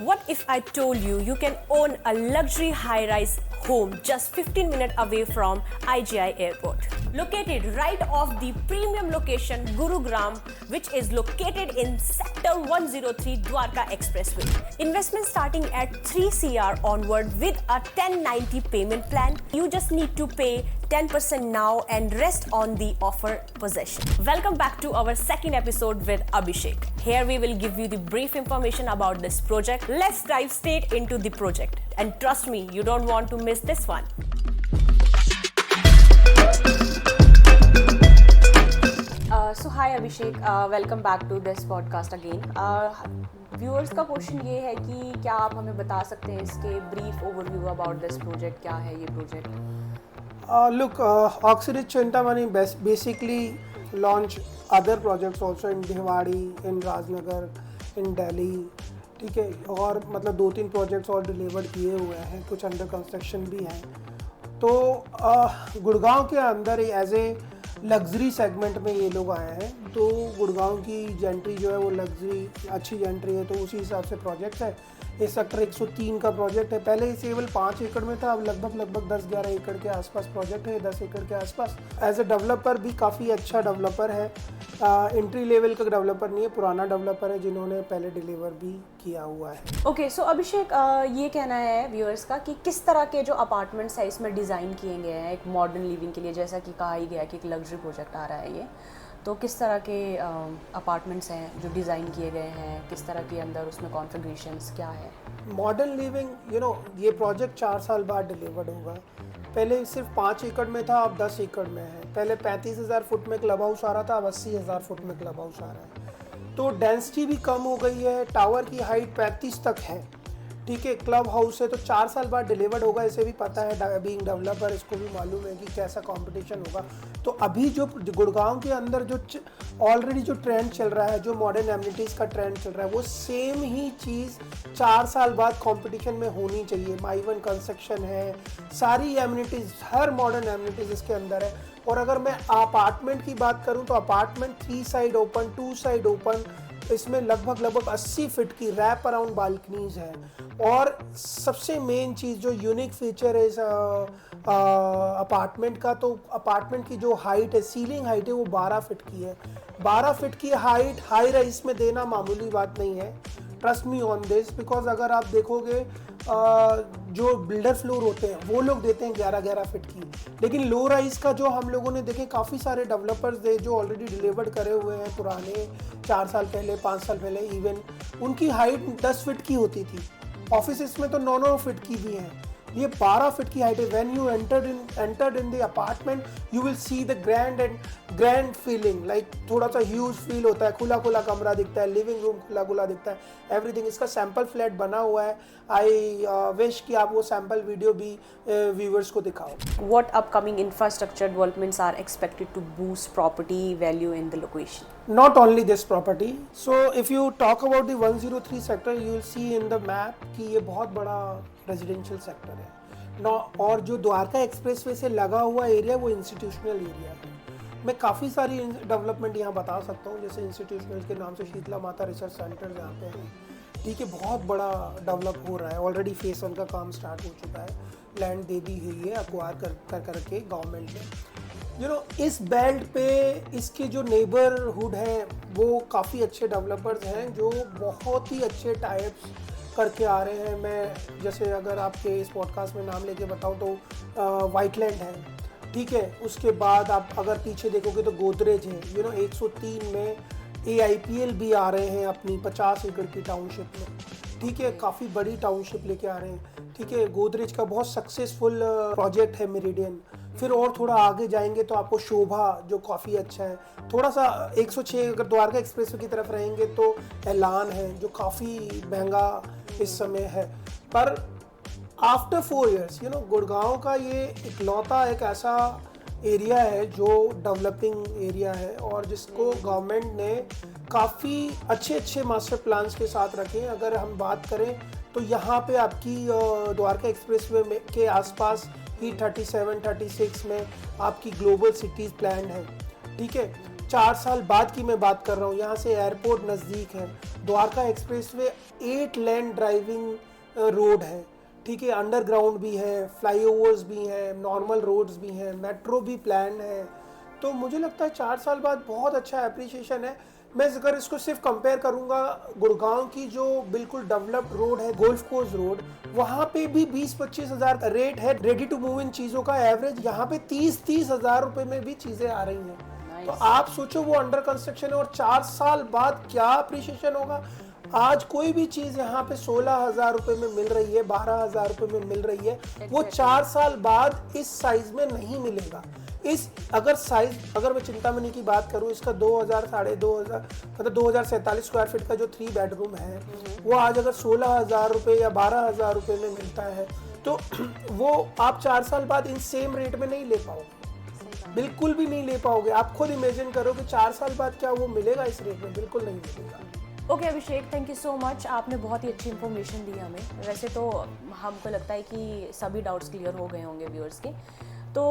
What if I told you you can own a luxury high-rise home just 15 minutes away from IGI Airport? Located right off the premium location Gurugram, which is located in Sector 103 Dwarka Expressway. Investment starting at 3 CR onward with a 1090 payment plan. You just need to pay 10% now and rest on the offer possession. Welcome back to our second episode with Abhishek. Here we will give you the brief information about this project. Let's dive straight into the project. And trust me, you don't want to miss this one. So hi Abhishek, welcome back to this podcast again. Viewers का question ये है कि क्या आप हमें बता सकते हैं इसके brief overview about this project, क्या है ये project? Look, Oxyrich Chintamani basically launch other projects also in Bhiwadi, in Rajnagar, in Delhi, ठीक है, और मतलब 2-3 प्रोजेक्ट्स और डिलीवर किए हुए हैं, कुछ अंडर कंस्ट्रक्शन भी हैं. तो गुड़गांव के अंदर एज ए लग्जरी सेगमेंट में ये लोग आए हैं. तो गुड़गांव की जेंट्री जो है वो लग्जरी अच्छी जेंट्री है, तो उसी हिसाब से प्रोजेक्ट है. ये सेक्टर 103 का प्रोजेक्ट है. पहले ये केवल 5 एकड़ में था, अब लगभग 10-11 एकड़ के आसपास प्रोजेक्ट है, 10 एकड़ के आसपास. एज ए डेवलपर भी काफ़ी अच्छा डेवलपर है. एंट्री लेवल का डेवलपर नहीं है, पुराना डेवलपर है जिन्होंने पहले डिलीवर भी किया हुआ है. ओके, सो अभिषेक, ये कहना है व्यूअर्स का कि किस तरह के जो अपार्टमेंट्स है इसमें डिज़ाइन किए गए हैं एक मॉडर्न लिविंग के लिए, जैसा कि कहा ही गया कि एक लग्जरी प्रोजेक्ट आ रहा है ये. तो किस तरह के अपार्टमेंट्स हैं जो डिज़ाइन किए गए हैं, किस तरह के अंदर उसमें कॉन्फ़िगरेशंस क्या है? मॉडर्न लिविंग, ये प्रोजेक्ट 4 साल बाद डिलीवर्ड होगा. पहले सिर्फ 5 एकड़ में था, अब 10 एकड़ में है. पहले 35,000 फुट में क्लब हाउस आ रहा था, अब 80,000 फुट में क्लब हाउस आ रहा है. तो डेंसिटी भी कम हो गई है. टावर की हाइट 35 तक है, ठीक है. क्लब हाउस है तो 4 साल बाद डिलीवर्ड होगा. इसे भी पता है, बीइंग डेवलपर इसको भी मालूम है कि कैसा कंपटीशन होगा. तो अभी जो गुड़गांव के अंदर जो ऑलरेडी जो ट्रेंड चल रहा है, जो मॉडर्न एमिनिटीज़ का ट्रेंड चल रहा है, वो सेम ही चीज़ 4 साल बाद कंपटीशन में होनी चाहिए. माइवन कंस्ट्रक्शन है, सारी एमिनिटीज़, हर मॉडर्न एमिनिटीज़ इसके अंदर है. और अगर मैं अपार्टमेंट की बात करूँ तो apartment 3 side open, 2 side open, इसमें लगभग 80 फीट की रैप अराउंड बालकनीज है. और सबसे मेन चीज़ जो यूनिक फीचर है इस अपार्टमेंट का, तो अपार्टमेंट की जो हाइट है, सीलिंग हाइट है, वो 12 फीट की है. 12 फीट की हाइट हाई राइज में देना मामूली बात नहीं है. Trust me on this, because अगर आप देखोगे जो बिल्डर फ्लोर होते हैं वो लोग देते हैं 11-11 फीट की. लेकिन लो राइज का जो हम लोगों ने देखे, काफ़ी सारे डेवलपर्स दे जो ऑलरेडी डिलीवर्ड करे हुए हैं पुराने, 4 साल पहले, 5 साल पहले, इवन उनकी हाइट 10 फीट की होती थी. ऑफिस में तो 9-9 फीट की भी हैं. ये 12 फीट की हाइट है. When you entered in the apartment you will see the grand feeling, like थोड़ा सा ह्यूज फील होता है. खुला कमरा दिखता है, लिविंग रूम खुला दिखता है, एवरीथिंग. इसका सैंपल फ्लैट बना हुआ है. आई विश कि आप वो सैंपल वीडियो भी व्यूअर्स को दिखाओ. What upcoming infrastructure developments are expected to boost property value in the location? Not only this property. So if you talk about the 103 sector, you will see in the map कि ये बहुत बड़ा residential sector है. और जो Dwarka expressway से लगा हुआ एरिया वो इंस्टीट्यूशनल एरिया है. मैं काफ़ी सारी डेवलपमेंट यहाँ बता सकता हूँ, जैसे इंस्टीट्यूशनल के नाम से शीतला माता रिसर्च सेंटर यहाँ पे है, ठीक है. बहुत बड़ा डेवलप हो रहा है. ऑलरेडी फेस 1 का काम स्टार्ट हो चुका है. लैंड दे दी हुई है एक्वायर करके गवर्नमेंट ने. इस बेल्ट पे इसके जो नेबरहुड हैं वो काफ़ी अच्छे डेवलपर्स हैं जो बहुत ही अच्छे टाइप्स करके आ रहे हैं. मैं जैसे अगर आपके इस पॉडकास्ट में नाम लेके बताऊं तो वाइटलैंड है, ठीक है. उसके बाद आप अगर पीछे देखोगे तो गोदरेज है. 103 में AIPL भी आ रहे हैं अपनी 50 एकड़ की टाउनशिप में, ठीक है. काफ़ी बड़ी टाउनशिप लेके आ रहे हैं, ठीक है. गोदरेज का बहुत सक्सेसफुल प्रोजेक्ट है मेरिडियन. फिर और थोड़ा आगे जाएंगे तो आपको शोभा जो काफ़ी अच्छा है. थोड़ा सा 106 अगर द्वारका एक्सप्रेसवे की तरफ रहेंगे तो ऐलान है जो काफ़ी महंगा इस समय है. पर आफ्टर 4 इयर्स गुड़गांव का ये इकलौता एक ऐसा एरिया है जो डेवलपिंग एरिया है और जिसको गवर्नमेंट ने काफ़ी अच्छे मास्टर प्लान्स के साथ रखे हैं. अगर हम बात करें तो यहाँ पे आपकी द्वारका एक्सप्रेसवे में के आसपास ही 37-36 में आपकी ग्लोबल सिटीज़ प्लान है, ठीक है. 4 साल बाद की मैं बात कर रहा हूँ. यहाँ से एयरपोर्ट नज़दीक है. द्वारका एक्सप्रेसवे 8 लेन ड्राइविंग रोड है, ठीक है, अंडरग्राउंड भी है, फ्लाईओवर्स भी हैं, नॉर्मल रोड्स भी हैं, मेट्रो भी प्लान है। तो मुझे लगता है 4 साल बाद बहुत अच्छा एप्रिसिएशन है। मैं अगर इसको सिर्फ कंपेयर करूंगा गुड़गांव की जो बिल्कुल डेवलप्ड रोड है, गोल्फ कोर्स रोड, वहाँ पे भी 20-25 हज़ार का रेट है रेडी टू मूव इन चीज़ों का एवरेज, यहाँ पे 30-30 हज़ार रुपये में भी चीज़ें आ रही हैं। तो आप सोचो वो अंडर कंस्ट्रक्शन है और 4 साल बाद क्या अप्रिशिएशन होगा। आज कोई भी चीज़ यहाँ पे 16,000 रुपये में मिल रही है, 12,000 रुपये में मिल रही है, वो 4 साल बाद इस साइज में नहीं मिलेगा। अगर मैं चिंतामणि की बात करूँ, इसका 2,000 2,500 मतलब 2,047 स्क्वायर फीट का जो 3 बेडरूम है, वो आज अगर 16,000 रुपये या 12,000 रुपये में मिलता है तो वो आप 4 साल बाद इन सेम रेट में नहीं ले पाओगे, बिल्कुल भी नहीं ले पाओगे। आप खुद इमेजिन करो कि 4 साल बाद क्या वो मिलेगा इस रेट में, बिल्कुल नहीं मिलेगा। Okay Abhishek, thank you so much, आपने बहुत ही अच्छी इन्फॉर्मेशन दी हमें। वैसे तो हमको लगता है कि सभी डाउट्स क्लियर हो गए होंगे व्यूअर्स के। तो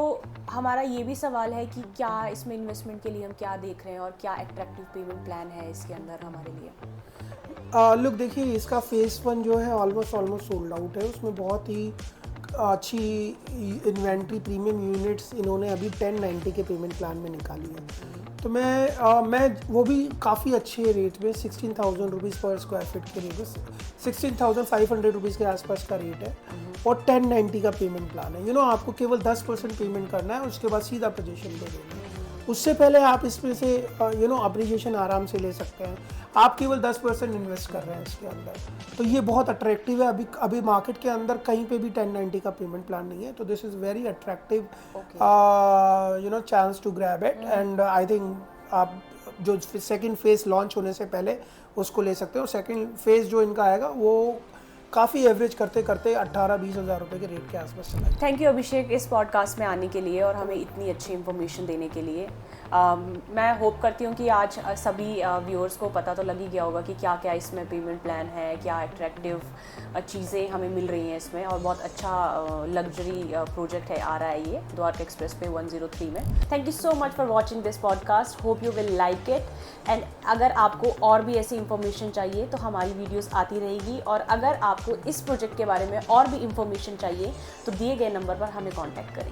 हमारा ये भी सवाल है कि क्या इसमें इन्वेस्टमेंट के लिए हम क्या देख रहे हैं और क्या एट्रैक्टिव पेमेंट प्लान है इसके अंदर हमारे लिए? लुक देखिए, इसका फेज़ 1 जो है ऑलमोस्ट सोल्ड आउट है। उसमें बहुत ही अच्छी इन्वेंट्री प्रीमियम यूनिट्स इन्होंने अभी 1090 के पेमेंट प्लान में निकाली है। तो मैं वो भी काफ़ी अच्छे रेट में 16,000 रुपीज़ पर स्क्वायर फीट के रेट में 16,500 रुपीज़ के आसपास का रेट है और 1090 का पेमेंट प्लान है। आपको केवल 10% पेमेंट करना है, उसके बाद सीधा पोजीशन पे देना है। उससे पहले आप इसमें से अप्रिशिएशन आराम से ले सकते हैं। आप केवल 10% इन्वेस्ट कर रहे हैं इसके अंदर, तो ये बहुत अट्रैक्टिव है। अभी मार्केट के अंदर कहीं पे भी 1090 का पेमेंट प्लान नहीं है, तो this is very attractive chance to grab it. And I think आप जो सेकंड फेज़ लॉन्च होने से पहले उसको ले सकते हो। सेकंड फेज़ जो इनका आएगा वो काफ़ी एवरेज करते करते 18-20 हज़ार रुपये के रेट के आसपास चला। थैंक यू अभिषेक इस पॉडकास्ट में आने के लिए और हमें इतनी अच्छी इन्फॉर्मेशन देने के लिए। मैं होप करती हूँ कि आज सभी व्यूअर्स को पता तो लग ही गया होगा कि क्या क्या इसमें पेमेंट प्लान है, क्या अट्रैक्टिव चीज़ें हमें मिल रही हैं इसमें, और बहुत अच्छा लग्जरी प्रोजेक्ट है आ रहा है ये द्वारका एक्सप्रेस पे 103 में। Thank you so much for watching this podcast, hope you will like it. And अगर आपको और भी ऐसी इन्फॉर्मेशन चाहिए तो हमारी वीडियोज़ आती रहेगी, और अगर आपको इस प्रोजेक्ट के बारे में और भी इन्फॉर्मेशन चाहिए तो दिए गए नंबर पर हमें कॉन्टैक्ट करें।